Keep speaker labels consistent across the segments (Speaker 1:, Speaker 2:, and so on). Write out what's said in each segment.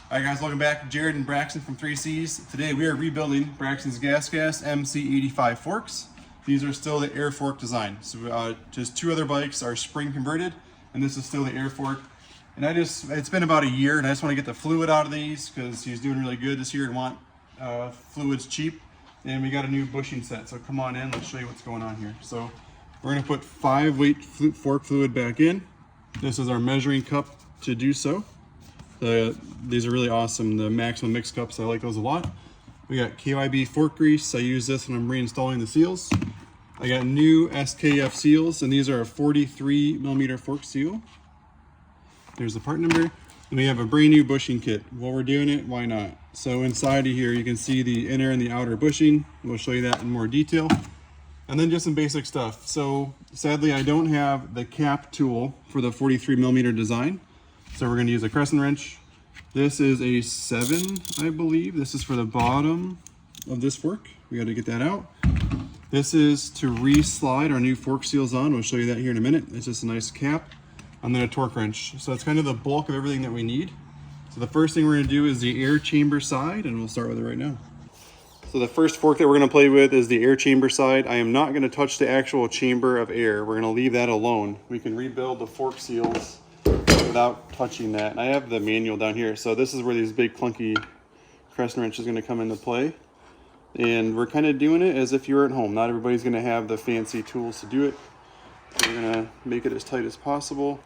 Speaker 1: All right, guys, welcome back. Jared and Braxton from 3Cs. Today we are rebuilding Braxton's GasGas MC85 forks. These are still the air fork design. So just two other bikes are spring converted, and this is still the air fork. And it's been about a year, and I just want to get the fluid out of these because he's doing really good this year and want fluids cheap. And we got a new bushing set, so come on in, let's show you what's going on here. So we're gonna put 5-weight fork fluid back in. This is our measuring cup to do so. These are really awesome, the Maxima mix cups. I like those a lot. We got KYB fork grease. I use this when I'm reinstalling the seals. I got new SKF seals, and these are a 43mm fork seal. There's the part number. And we have a brand new bushing kit. While we're doing it, why not? So inside of here, you can see the inner and the outer bushing. We'll show you that in more detail. And then just some basic stuff. So sadly, I don't have the cap tool for the 43mm design. So we're going to use a crescent wrench. This is a 7, I believe. This is for the bottom of this fork. We got to get that out. This is to re-slide our new fork seals on. We'll show you that here in a minute. It's just a nice cap. And then a torque wrench. So that's kind of the bulk of everything that we need. So the first thing we're going to do is the air chamber side, and we'll start with it right now. So the first fork that we're going to play with is the air chamber side. I am not going to touch the actual chamber of air. We're going to leave that alone. We can rebuild the fork seals without touching that. And I have the manual down here. So this is where these big clunky crescent wrench is going to come into play. And we're kind of doing it as if you were at home. Not everybody's going to have the fancy tools to do it. So we're going to make it as tight as possible.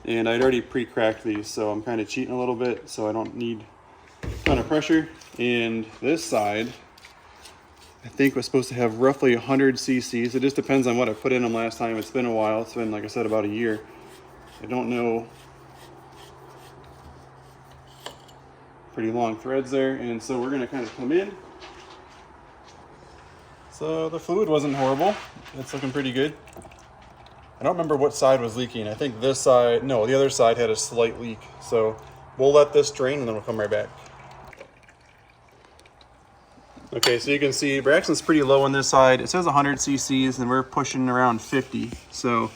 Speaker 1: And I'd already pre-cracked these, so I'm kind of cheating a little bit, so I don't need a ton of pressure. And this side, I think was supposed to have roughly 100 cc's. It just depends on what I put in them last time. It's been a while. It's been, like I said, about a year. I don't know. Pretty long threads there, and so we're going to kind of come in. So the fluid wasn't horrible. It's looking pretty good. I don't remember what side was leaking. I think this side, no, the other side had a slight leak. So we'll let this drain and then we'll come right back. Okay, so you can see Braxton's pretty low on this side. It says 100 cc's and we're pushing around 50. So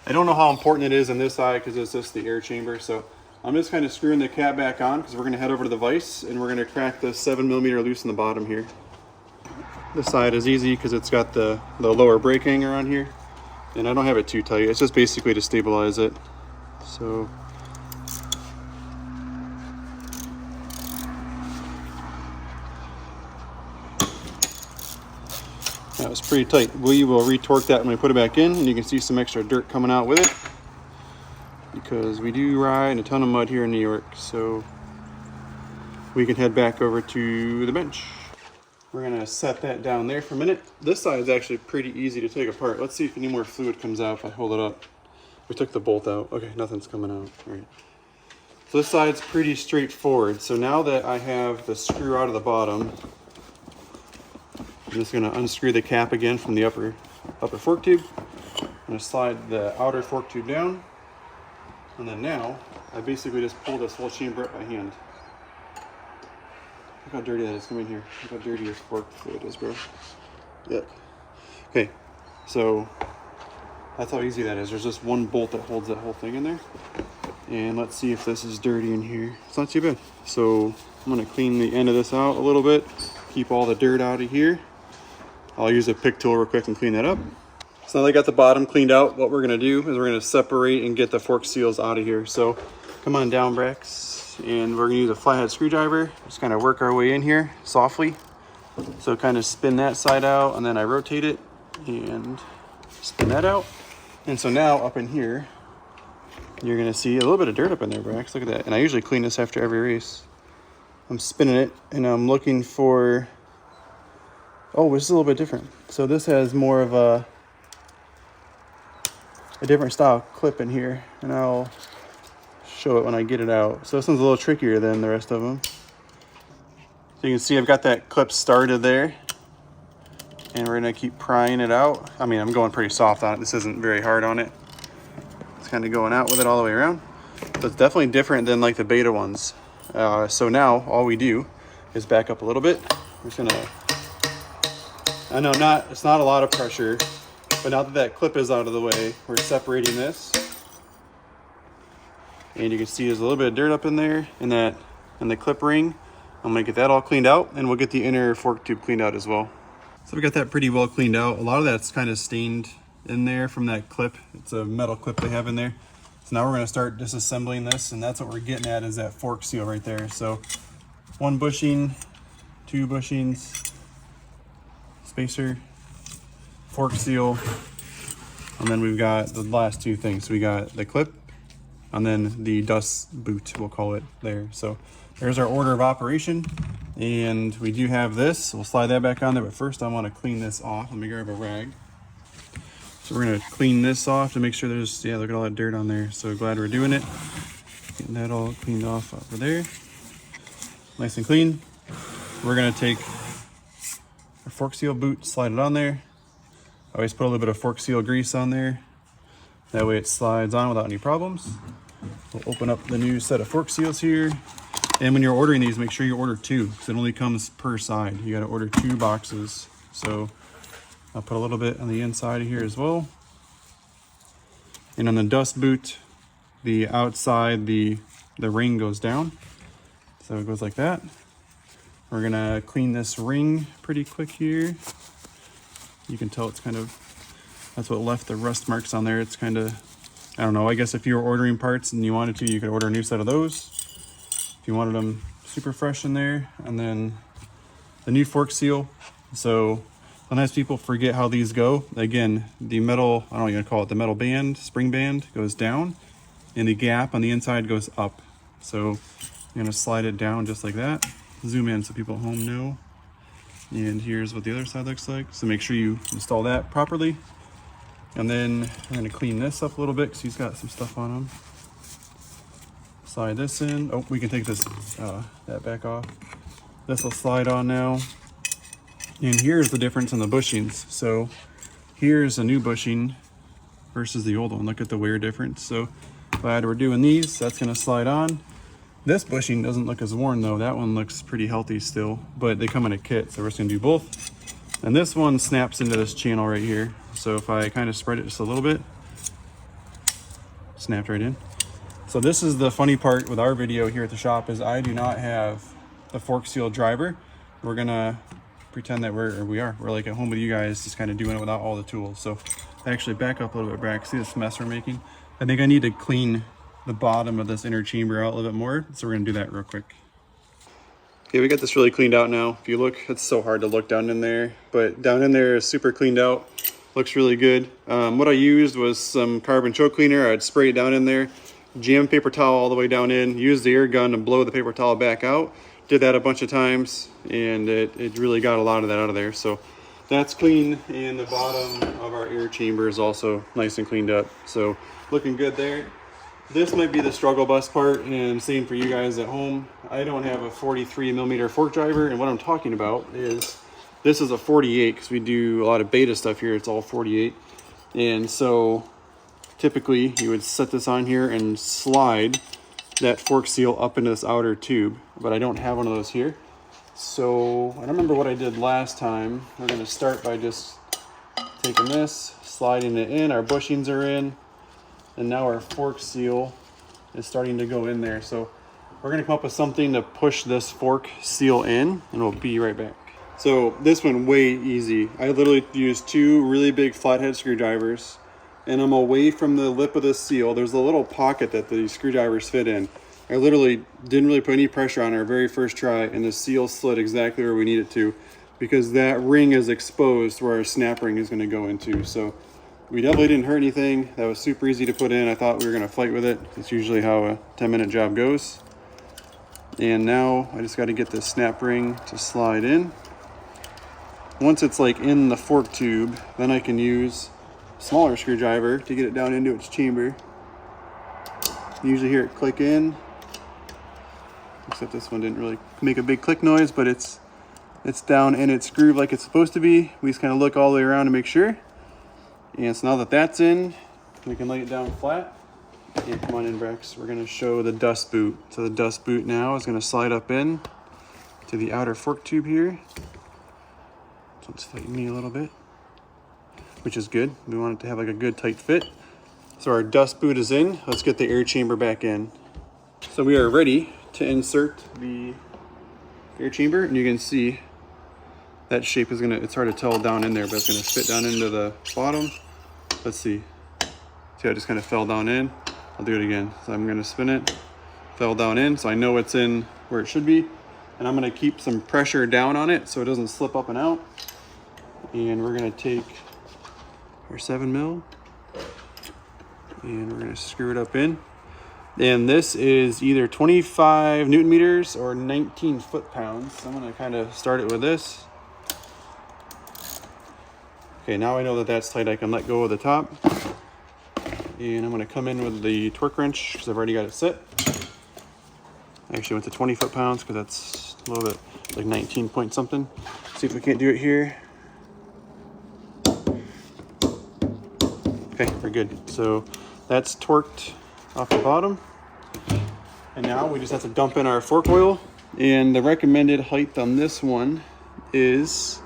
Speaker 1: I don't know how important it is on this side because it's just the air chamber. So I'm just kind of screwing the cap back on because we're going to head over to the vise and we're going to crack the 7mm loose in the bottom here. This side is easy because it's got the lower brake hanger on here. And I don't have it too tight. It's just basically to stabilize it. So that was pretty tight. We will retorque that when we put it back in, and you can see some extra dirt coming out with it because we do ride in a ton of mud here in New York. So we can head back over to the bench. We're gonna set that down there for a minute. This side is actually pretty easy to take apart. Let's see if any more fluid comes out if I hold it up. We took the bolt out. Okay, nothing's coming out. All right. So this side's pretty straightforward. So now that I have the screw out of the bottom, I'm just gonna unscrew the cap again from the upper fork tube. I'm gonna slide the outer fork tube down. And then now, I basically just pull this whole chamber up by hand. Look how dirty that is. Come in here. Look how dirty your fork fluid is, bro. Yuck. Okay, so that's how easy that is. There's just one bolt that holds that whole thing in there. And let's see if this is dirty in here. It's not too bad. So I'm gonna clean the end of this out a little bit, keep all the dirt out of here. I'll use a pick tool real quick and clean that up. So now that I got the bottom cleaned out, what we're gonna do is we're gonna separate and get the fork seals out of here. So come on down, Brax. And we're gonna use a flathead screwdriver, just kind of work our way in here softly. So kind of spin that side out, and then I rotate it and spin that out. And so now up in here, you're gonna see a little bit of dirt up in there, Brax. Look at that. And I usually clean this after every race. I'm spinning it and I'm looking for, oh, this is a little bit different. So this has more of a different style clip in here, and I'll show it when I get it out. So this one's a little trickier than the rest of them. So you can see I've got that clip started there, and we're gonna keep prying it out. I mean, I'm going pretty soft on it. This isn't very hard on it. It's kind of going out with it all the way around. So it's definitely different than like the beta ones. So now all we do is back up a little bit. I'm just gonna, I know it's not a lot of pressure, but now that that clip is out of the way, we're separating this. And you can see there's a little bit of dirt up in there, and that and the clip ring. I'm gonna get that all cleaned out, and we'll get the inner fork tube cleaned out as well. So we got that pretty well cleaned out. A lot of that's kind of stained in there from that clip. It's a metal clip they have in there. So now we're gonna start disassembling this, and that's what we're getting at, is that fork seal right there. So 1 bushing, 2 bushings, spacer, fork seal, and then we've got the last 2 things. So we got the clip, and then the dust boot, we'll call it there. So there's our order of operation, and we do have this. We'll slide that back on there, but first I want to clean this off. Let me grab a rag. So we're gonna clean this off to make sure there's, yeah, look at all that dirt on there. So glad we're doing it. Getting that all cleaned off over there. Nice and clean. We're gonna take our fork seal boot, slide it on there. I always put a little bit of fork seal grease on there. That way it slides on without any problems. We'll open up the new set of fork seals here. And when you're ordering these, make sure you order 2, because it only comes per side. You gotta order 2 boxes. So I'll put a little bit on the inside of here as well. And on the dust boot, the outside, the ring goes down. So it goes like that. We're gonna clean this ring pretty quick here. You can tell it's kind of, that's what left the rust marks on there. It's kind of, I don't know, I guess if you were ordering parts and you wanted to, you could order a new set of those. If you wanted them super fresh in there. And then the new fork seal. So sometimes people forget how these go. Again, the metal, I don't know what you're gonna call it, the metal band, spring band goes down, and the gap on the inside goes up. So I'm gonna slide it down just like that. Zoom in so people at home know. And here's what the other side looks like. So make sure you install that properly. And then I'm gonna clean this up a little bit because he's got some stuff on him. Slide this in. Oh, we can take this, that back off. This will slide on now. And here's the difference in the bushings. So here's a new bushing versus the old one. Look at the wear difference. So glad we're doing these. That's gonna slide on. This bushing doesn't look as worn though. That one looks pretty healthy still, but they come in a kit. So we're just gonna do both. And this one snaps into this channel right here. So if I kind of spread it just a little bit, snapped right in. So this is the funny part with our video here at the shop, is I do not have the fork seal driver. We're gonna pretend that we're like at home with you guys, just kind of doing it without all the tools. So actually back up a little bit, Brad. See this mess we're making? I think I need to clean the bottom of this inner chamber out a little bit more. So we're gonna do that real quick. Okay, we got this really cleaned out now. If you look, it's so hard to look down in there, but down in there is super cleaned out. Looks really good. What I used was some carbon choke cleaner. I'd spray it down in there, jam paper towel all the way down in, use the air gun to blow the paper towel back out. Did that a bunch of times, and it really got a lot of that out of there. So that's clean, and the bottom of our air chamber is also nice and cleaned up. So looking good there. This might be the struggle bus part, and same for you guys at home. I don't have a 43mm fork driver, and what I'm talking about is this is a 48, because we do a lot of beta stuff here. It's all 48. And so typically you would set this on here and slide that fork seal up into this outer tube, but I don't have one of those here. So I don't remember what I did last time. We're gonna start by just taking this, sliding it in. Our bushings are in, and now our fork seal is starting to go in there. So we're gonna come up with something to push this fork seal in, and we'll be right back. So this one, way easy. I literally used 2 really big flathead screwdrivers, and I'm away from the lip of the seal. There's a little pocket that the screwdrivers fit in. I literally didn't really put any pressure on our very first try, and the seal slid exactly where we need it to, because that ring is exposed where our snap ring is gonna go into. So we definitely didn't hurt anything. That was super easy to put in. I thought we were gonna fight with it. It's usually how a 10-minute job goes. And now I just gotta get this snap ring to slide in. Once it's like in the fork tube, then I can use a smaller screwdriver to get it down into its chamber. You usually hear it click in, except this one didn't really make a big click noise, but it's down in its groove like it's supposed to be. We just kind of look all the way around to make sure. And so now that that's in, we can lay it down flat. And come on in, Brex. We're gonna show the dust boot. So the dust boot now is gonna slide up in to the outer fork tube here. So it's fighting me a little bit, which is good. We want it to have like a good tight fit. So our dust boot is in. Let's get the air chamber back in. So we are ready to insert the air chamber, and you can see that shape is gonna, it's hard to tell down in there, but it's gonna fit down into the bottom. Let's see. See, I just kind of fell down in. I'll do it again. So I'm gonna spin it, fell down in, so I know it's in where it should be. And I'm gonna keep some pressure down on it so it doesn't slip up and out. And we're gonna take our 7mm and we're gonna screw it up in. And this is either 25 Newton meters or 19 foot-pounds. So I'm gonna kind of start it with this. Okay, now I know that that's tight, I can let go of the top. And I'm gonna come in with the torque wrench because I've already got it set. I actually went to 20 foot-pounds because that's a little bit like 19 point something. See if we can't do it here. Okay, we're good. So that's torqued off the bottom. And now we just have to dump in our fork oil. And the recommended height on this one is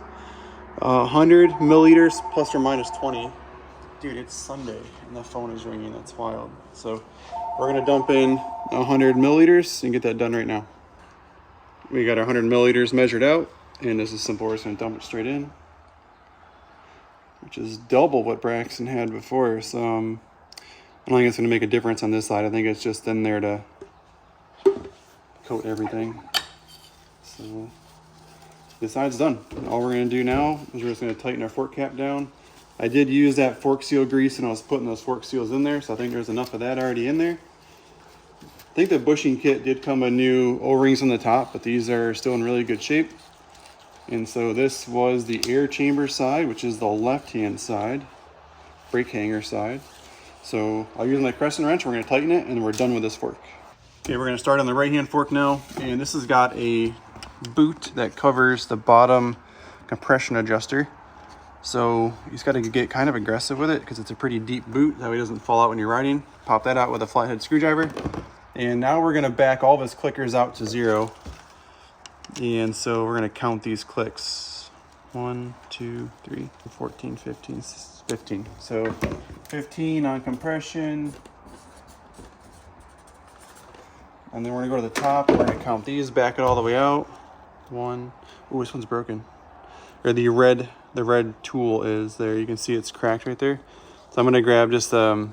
Speaker 1: 100 milliliters plus or minus 20. Dude, it's Sunday and the phone is ringing. That's wild. So we're gonna dump in 100 milliliters and get that done right now. We got our 100 milliliters measured out, and this is simple. We're just gonna dump it straight in, which is double what Braxton had before. So I don't think it's gonna make a difference on this side. I think it's just in there to coat everything. So this side's done. All we're gonna do now is we're just gonna tighten our fork cap down. I did use that fork seal grease and I was putting those fork seals in there, so I think there's enough of that already in there. I think the bushing kit did come with new O-rings on the top, but these are still in really good shape. And so this was the air chamber side, which is the left-hand side, brake hanger side. So I'll use my crescent wrench, we're gonna tighten it, and we're done with this fork. Okay, we're gonna start on the right-hand fork now, and this has got a boot that covers the bottom compression adjuster. So you just gotta get kind of aggressive with it because it's a pretty deep boot, that way it doesn't fall out when you're riding. Pop that out with a flathead screwdriver. And now we're gonna back all of his clickers out to 0. And so we're gonna count these clicks. 1, 2, 3, 14, 15, 15. So 15 on compression. And then we're gonna go to the top, we're gonna count these, back it all the way out. 1, ooh, this one's broken. Or the red tool is there. You can see it's cracked right there. So I'm gonna grab just a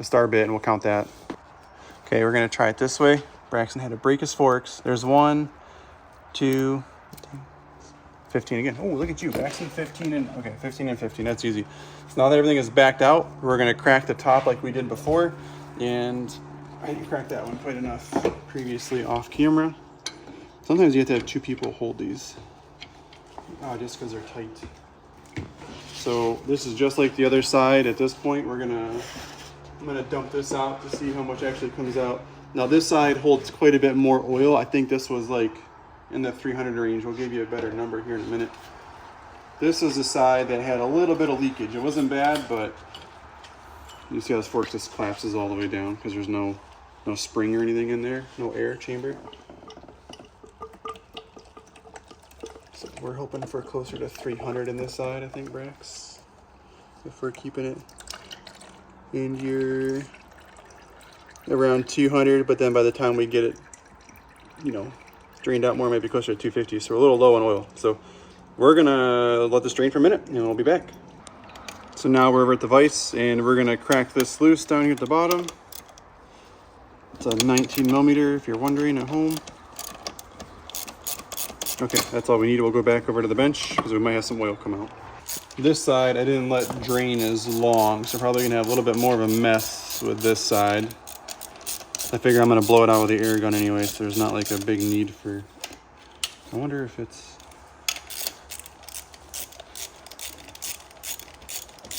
Speaker 1: star bit and we'll count that. Okay, we're gonna try it this way. Braxton had to break his forks. There's 1, 2, 15 again. Oh, look at you, Braxton, 15 and, okay, 15 and 15, that's easy. So now that everything is backed out, we're gonna crack the top like we did before. And I didn't crack that one quite enough previously off camera. Sometimes you have to have 2 people hold these. Just because they're tight. So this is just like the other side. At this point, I'm gonna dump this out to see how much actually comes out. Now this side holds quite a bit more oil. I think this was like in the 300 range. We'll give you a better number here in a minute. This is the side that had a little bit of leakage. It wasn't bad, but you see how this fork just collapses all the way down because there's no spring or anything in there, no air chamber. We're hoping for closer to 300 in this side, I think, Brax, if we're keeping it. And you're around 200, but then by the time we get it, drained out more, maybe closer to 250. So we're a little low on oil. So we're gonna let this drain for a minute and we'll be back. So now we're over at the vise and we're gonna crack this loose down here at the bottom. It's a 19 millimeter if you're wondering at home. Okay, that's all we need. We'll go back over to the bench because we might have some oil come out. This side I didn't let drain as long, so probably gonna have a little bit more of a mess with this side. I figure I'm gonna blow it out with the air gun anyway, so there's not like a big need for, I wonder if it's,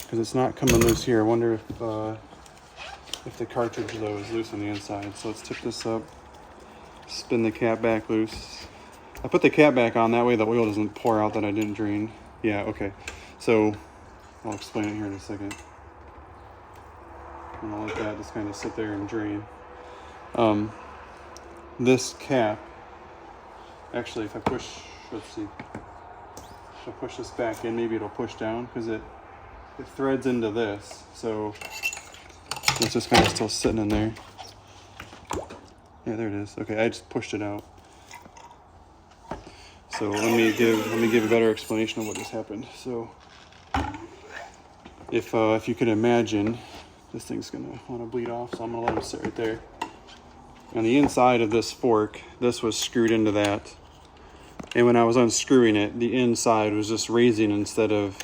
Speaker 1: because it's not coming loose here. I wonder if the cartridge though is loose on the inside. So let's tip this up, spin the cap back loose. I put the cap back on, that way the oil doesn't pour out that I didn't drain. Yeah, okay. So I'll explain it here in a second. And I'll let that just kind of sit there and drain. This cap, actually if I push, let's see. If I push this back in, maybe it'll push down because it threads into this. So it's just kind of still sitting in there. Yeah, there it is. Okay, I just pushed it out. So let me give a better explanation of what just happened. So if you could imagine, this thing's gonna want to bleed off, so I'm gonna let it sit right there. On the inside of this fork, this was screwed into that, and when I was unscrewing it, the inside was just raising instead of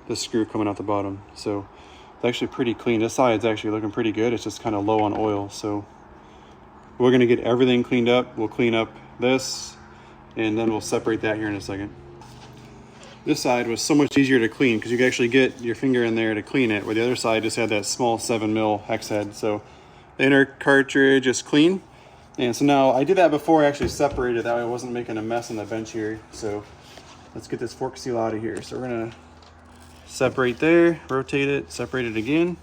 Speaker 1: the screw coming out the bottom. So it's actually pretty clean. This side's actually looking pretty good. It's just kind of low on oil. So we're gonna get everything cleaned up. We'll clean up this, and then we'll separate that here in a second. This side was so much easier to clean because you could actually get your finger in there to clean it, where the other side just had that small 7mm hex head. So the inner cartridge is clean. And so now I did that before I actually separated, that way I wasn't making a mess on the bench here. So let's get this fork seal out of here. So we're gonna separate there, rotate it, separate it again.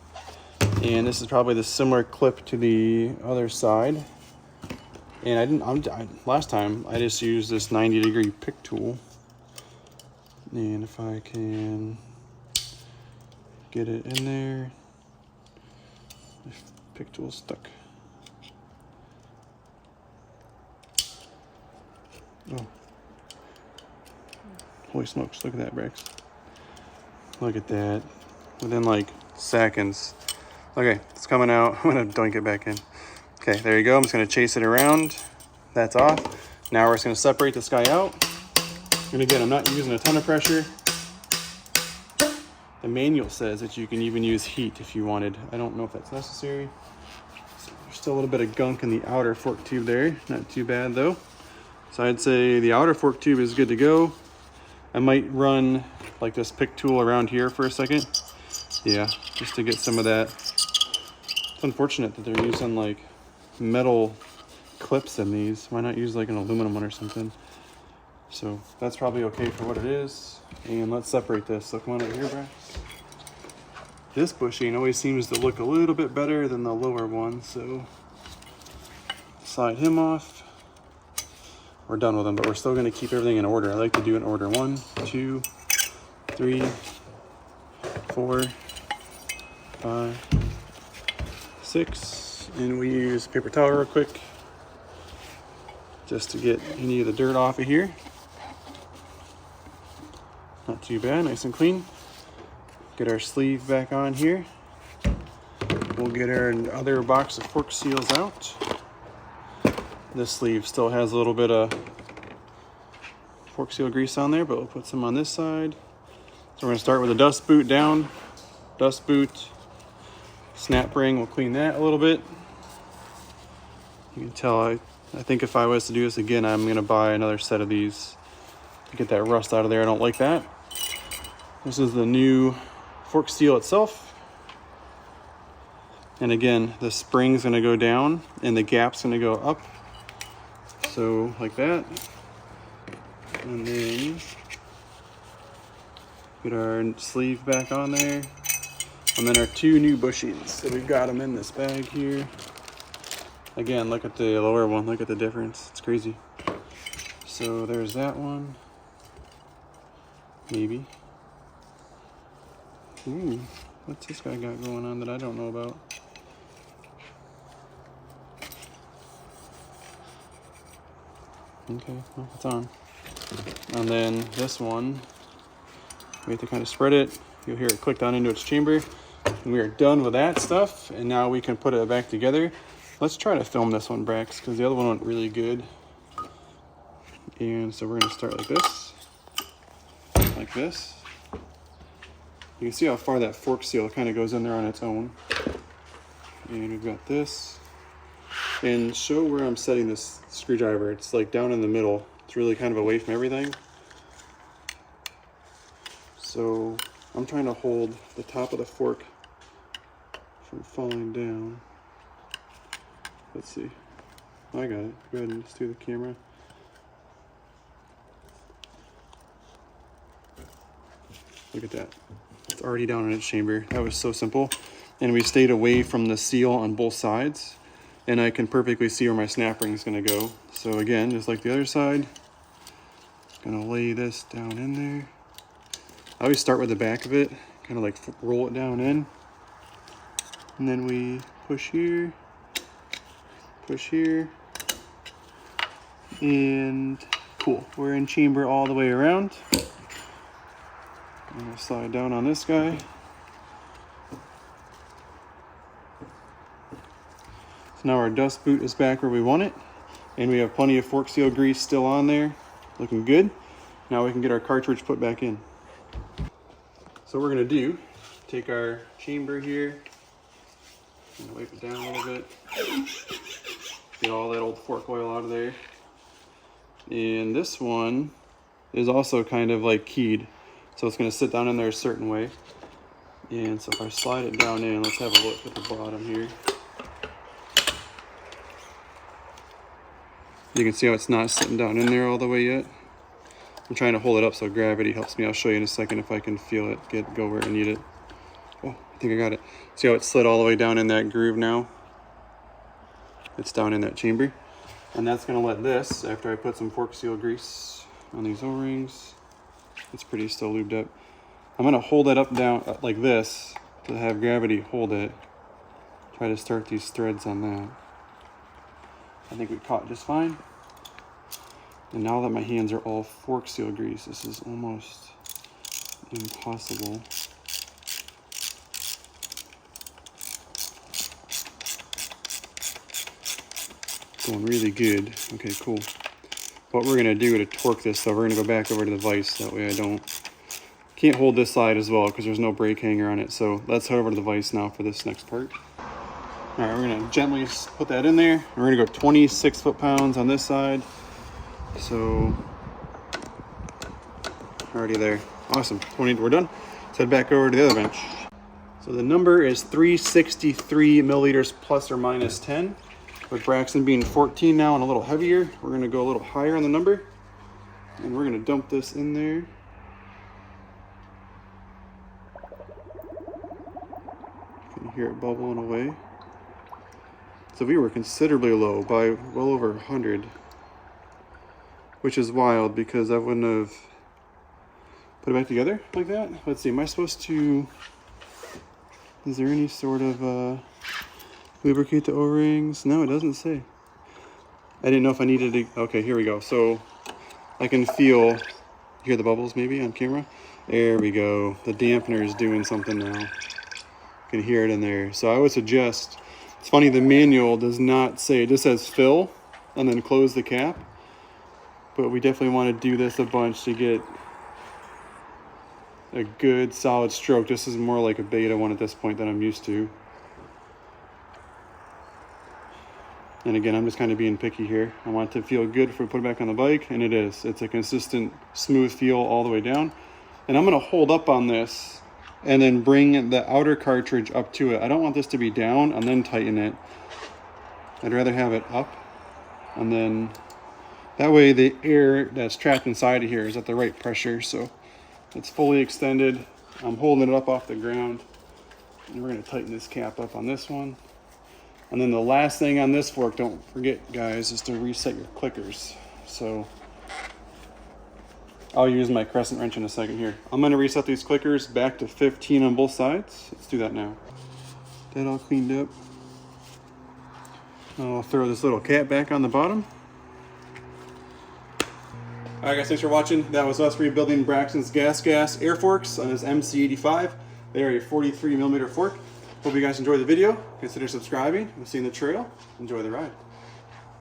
Speaker 1: And this is probably the similar clip to the other side. And last time I just used this 90-degree pick tool. And if I can get it in there, the pick tool's stuck. Oh, holy smokes, look at that, Brax. Look at that, within like seconds. Okay, it's coming out. I'm gonna doink it back in. Okay, there you go. I'm just gonna chase it around. That's off. Now we're just gonna separate this guy out. And again, I'm not using a ton of pressure. The manual says that you can even use heat if you wanted. I don't know if that's necessary. So there's still a little bit of gunk in the outer fork tube there. Not too bad though. So I'd say the outer fork tube is good to go. I might run like this pick tool around here for a second. Yeah, just to get some of that. It's unfortunate that they're using like metal clips in these. Why not use like an aluminum one or something? So that's probably okay for what it is. And let's separate this. So come on over here, Brax. This bushing always seems to look a little bit better than the lower one. So slide him off. We're done with them, but we're still gonna keep everything in order. I like to do it in order. 1, 2, 3, 4, 5, 6. And we use paper towel real quick just to get any of the dirt off of here. Not too bad, nice and clean. Get our sleeve back on here. We'll get our other box of fork seals out. This sleeve still has a little bit of fork seal grease on there, but we'll put some on this side. So we're gonna start with a dust boot down, dust boot, snap ring, we'll clean that a little bit. You can tell I think if I was to do this again, I'm gonna buy another set of these to get that rust out of there. I don't like that. This is the new fork seal itself. And again, the spring's gonna go down and the gap's gonna go up. So like that. And then get our sleeve back on there. And then our 2 new bushings. So we've got them in this bag here. Again, look at the lower one, look at the difference. It's crazy. So there's that one. Maybe. Ooh, what's this guy got going on that I don't know about? Okay, well, it's on. And then this one, we have to kind of spread it. You'll hear it click down into its chamber. And we are done with that stuff. And now we can put it back together. Let's try to film this one, Brax, because the other one went really good. And so we're gonna start like this. Like this. You can see how far that fork seal kind of goes in there on its own. And we've got this. And show where I'm setting this screwdriver. It's like down in the middle. It's really kind of away from everything. So I'm trying to hold the top of the fork from falling down. Let's see. I got it. Go ahead and just do the camera. Look at that. It's already down in its chamber. That was so simple. And we stayed away from the seal on both sides. And I can perfectly see where my snap ring is going to go. So again, just like the other side, going to lay this down in there. I always start with the back of it, kind of like roll it down in. And then we push here, And cool, we're in chamber all the way around. I'm gonna slide down on this guy. So now our dust boot is back where we want it, and we have plenty of fork seal grease still on there, looking good. Now we can get our cartridge put back in. So what we're gonna do, take our chamber here, and wipe it down a little bit, get all that old fork oil out of there. And this one is also kind of like keyed, so it's going to sit down in there a certain way. And so if I slide it down in, let's have a look at the bottom here. You can see how it's not sitting down in there all the way yet. I'm trying to hold it up so gravity helps me. I'll show you in a second if I can feel it go where I need it. Oh, I think I got it. See how it slid all the way down in that groove now? It's down in that chamber. And that's going to let this, after I put some fork seal grease on these O-rings, it's pretty still lubed up. I'm going to hold it up down like this to have gravity hold it. Try to start these threads on that. I think we caught just fine. And now that my hands are all fork seal grease, this is almost impossible. Going really good. Okay, cool. What we're gonna do to torque this, though, we're gonna go back over to the vise. That way I can't hold this side as well because there's no brake hanger on it. So let's head over to the vise now for this next part. All right, we're gonna gently put that in there. We're gonna go 26 foot-pounds on this side. So already there. Awesome. 20. We're done. Let's head back over to the other bench. So the number is 363 milliliters plus or minus 10. With Braxton being 14 now and a little heavier, we're going to go a little higher on the number. And we're going to dump this in there. You can hear it bubbling away. So we were considerably low by well over 100. Which is wild because I wouldn't have put it back together like that. Let's see, am I supposed to... Is there any sort of... lubricate the O-rings? No, it doesn't say. I didn't know if I needed to. Okay, here we go. So I can feel, hear the bubbles maybe on camera. There we go. The dampener is doing something now. You can hear it in there. So I would suggest, it's funny, the manual does not say, it just says fill and then close the cap. But we definitely want to do this a bunch to get a good solid stroke. This is more like a beta one at this point than I'm used to. And again, I'm just kind of being picky here. I want it to feel good before we put it back on the bike, and it is. It's a consistent, smooth feel all the way down. And I'm gonna hold up on this and then bring the outer cartridge up to it. I don't want this to be down and then tighten it. I'd rather have it up, and then that way the air that's trapped inside of here is at the right pressure. So it's fully extended. I'm holding it up off the ground, and we're gonna tighten this cap up on this one. And then the last thing on this fork, don't forget guys, is to reset your clickers. So I'll use my crescent wrench in a second here. I'm gonna reset these clickers back to 15 on both sides. Let's do that now. That all cleaned up. I'll throw this little cap back on the bottom. All right guys, thanks for watching. That was us rebuilding Braxton's GasGas air forks on his MC85. They are a 43mm fork. Hope you guys enjoyed the video. Consider subscribing. We'll see you in the trail. Enjoy the ride.